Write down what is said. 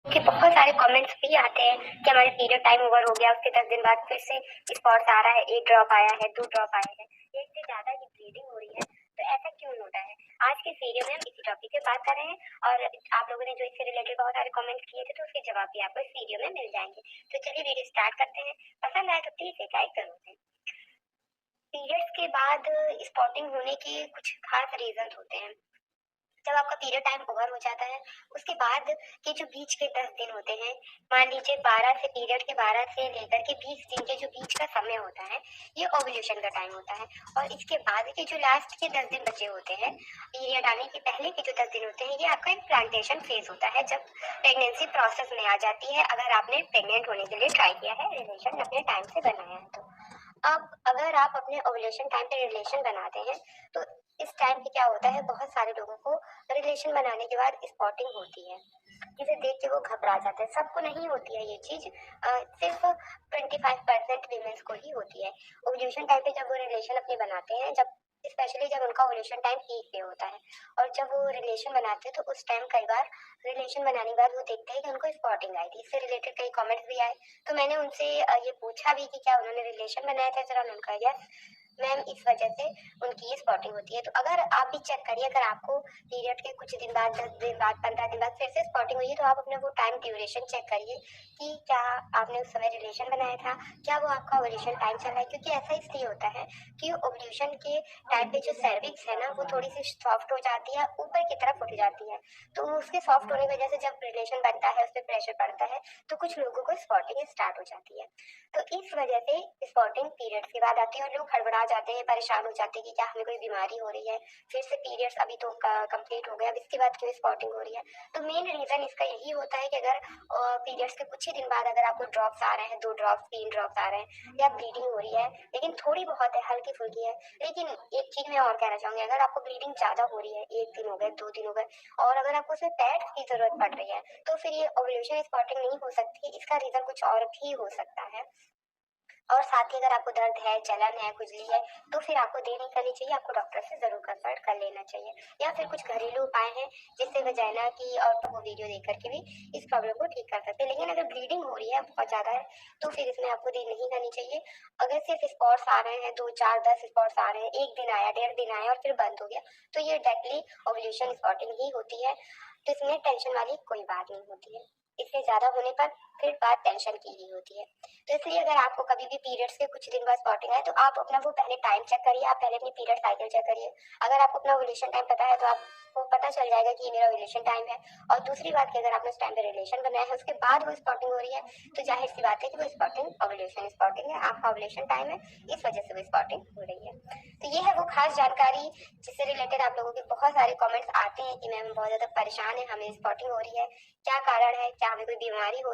कि बहुत सारे कमेंट्स भी आते हैं कि हमारे पीरियड टाइम ओवर हो गया, उसके 10 दिन बाद फिर से स्पॉट्स आ रहा है, 1 ड्रॉप आया है, 2 ड्रॉप आए हैं, 1 से ज्यादा ही ब्लीडिंग हो रही है। तो ऐसा क्यों होता है? आज के वीडियो में हम इसी टॉपिक पे बात कर रहे हैं और आप लोगों ने जो इससे रिलेटेड बहुत सारे कमेंट किए थे तो उसके जवाब भी आपको इस वीडियो में मिल जाएंगे। तो चलिए वीडियो स्टार्ट करते हैं। पसंद आए तो प्लीज एक लाइक जरूर दें। पीरियड्स के बाद स्पॉटिंग होने के कुछ खास रीजन होते हैं। जब आपका पीरियड टाइम ओवर हो जाता है उसके बाद के जो बीच के 10 दिन होते हैं, मान लीजिए 12 से पीरियड के 12 से लेकर के 20 दिन के जो बीच का समय होता है, ये ओव्यूलेशन का टाइम होता है। और इसके बाद के जो लास्ट के 10 दिन बचे होते हैं, पीरियड आने के पहले के जो 10 दिन होते हैं, ये आपका एक प्लांटेशन फेज होता है, जब प्रेगनेंसी प्रोसेस में आ जाती है। अगर आपने प्रेग्नेंट होने के लिए ट्राई किया है, रिलेशन अपने टाइम से बनाया है तो अब अगर आप अपने ओव्यूलेशन टाइम पे रिलेशन बनाते हैं तो इस टाइम पे क्या होता है, बहुत सारे लोगों को रिलेशन बनाने के बाद स्पॉटिंग होती है, जिसे देख के वो घबरा जाते हैं। सबको नहीं होती है ये चीज, सिर्फ 25% वीमेंस को ही होती है। ओव्यूलेशन टाइम पे जब वो रिलेशन अपने बनाते हैं, जब स्पेशली जब उनका ओव्यूलेशन टाइम पीक पे होता है और जब वो रिलेशन बनाते हैं तो उस टाइम कई बार रिलेशन बनाने के बाद वो देखते हैं कि उनको स्पॉटिंग आई थी। इससे रिलेटेड कई कमेंट्स भी आए, तो मैंने उनसे ये पूछा भी कि क्या उन्होंने रिलेशन बनाया था, जरा उन्होंने कहा यस मैम, इस वजह से उनकी ये स्पॉटिंग होती है। तो अगर आप भी चेक करिए, अगर आपको पीरियड के कुछ दिन बाद, 10 दिन बाद, 15 दिन बाद फिर से स्पॉटिंग हुई है, तो आप अपने वो टाइम ड्यूरेशन चेक करिए कि क्या आपने उस समय रिलेशन बनाया था, क्या वो आपका ओव्यूलेशन टाइम चल रहा है। क्योंकि ऐसा इसलिए होता है कि ओव्यूलेशन के टाइम पे जो सर्विक्स है ना, वो थोड़ी सी सॉफ्ट हो जाती है, ऊपर की तरफ उठ जाती है। तो उसके सॉफ्ट होने की वजह से जब रिलेशन बनता है, उस पर प्रेशर पड़ता है, तो कुछ लोगों को स्पॉटिंग स्टार्ट हो जाती है। तो इस वजह से स्पॉटिंग पीरियड्स के बाद आती है और लोग हड़बड़ा जाते हैं, परेशान हो जाते हैं कि क्या हमें कोई बीमारी हो रही है, फिर से पीरियड्स अभी तो कंप्लीट हो गया, अब इसके बाद क्यों स्पॉटिंग हो रही है। तो मेन रीजन इसका यही होता है कि अगर पीरियड्स के कुछ ही दिन बाद अगर आपको ड्रॉप्स आ रहे हैं, 2 ड्रॉप्स, 3 ड्रॉप्स आ रहे हैं, या ब्लीडिंग हो रही है लेकिन थोड़ी बहुत है, हल्की फुल्की है। लेकिन एक चीज मैं और कहना चाहूंगी, अगर आपको ब्लीडिंग ज्यादा हो रही है, 1 दिन हो गए, 2 दिन हो गए, और अगर आपको उसमें पैड्स की जरूरत पड़ रही है, तो फिर ये ओव्यूलेशन स्पॉटिंग नहीं हो सकती। इसका रीजन कुछ और भी हो सकता है। और साथ ही अगर आपको दर्द है, जलन है, खुजली है, तो फिर आपको देर नहीं करनी चाहिए, आपको डॉक्टर से जरूर कंसल्ट कर लेना चाहिए। या फिर कुछ घरेलू उपाय हैं जिससे वजाइना की और वो वीडियो देख करके भी इस प्रॉब्लम को ठीक कर सकते हैं। लेकिन अगर ब्लीडिंग हो रही है बहुत ज्यादा है, तो फिर इसमें आपको देर नहीं करनी चाहिए। अगर सिर्फ स्पॉट्स आ रहे हैं, 2, 4, 10 स्पॉट्स आ रहे हैं, 1 दिन आया, 1.5 दिन आया और फिर बंद हो गया, तो ये डायरेक्टली ओव्यूलेशन स्पॉटिंग ही होती है। तो इसमें टेंशन वाली कोई बात नहीं होती है। इससे ज्यादा होने पर फिर बात टेंशन की ही होती है। तो इसलिए अगर आपको कभी भी पीरियड्स के कुछ दिन बाद स्पॉटिंग आए, तो आप अपना वो पहले टाइम चेक करिए, आप पहले अपनी पीरियड साइकिल चेक करिए। अगर आपको अपना ओव्यूलेशन टाइम पता है तो आपको पता चल जाएगा कि ये मेरा ओव्यूलेशन टाइम है। और दूसरी बात कि अगर आपने उस टाइम पे रिलेशन बनाया है, उसके बाद वो स्पॉटिंग हो रही है, तो जाहिर सी बात है कि वो स्पॉटिंग ओव्यूलेशन स्पॉटिंग है, आपका ओव्यूलेशन टाइम है, इस वजह से वो स्पॉटिंग हो रही है। तो ये है वो खास जानकारी जिससे रिलेटेड आप लोगों के बहुत सारे कमेंट्स आते हैं कि मैम बहुत ज्यादा परेशान है, हमें स्पॉटिंग हो रही है, क्या कारण है, क्या हमें कोई बीमारी हो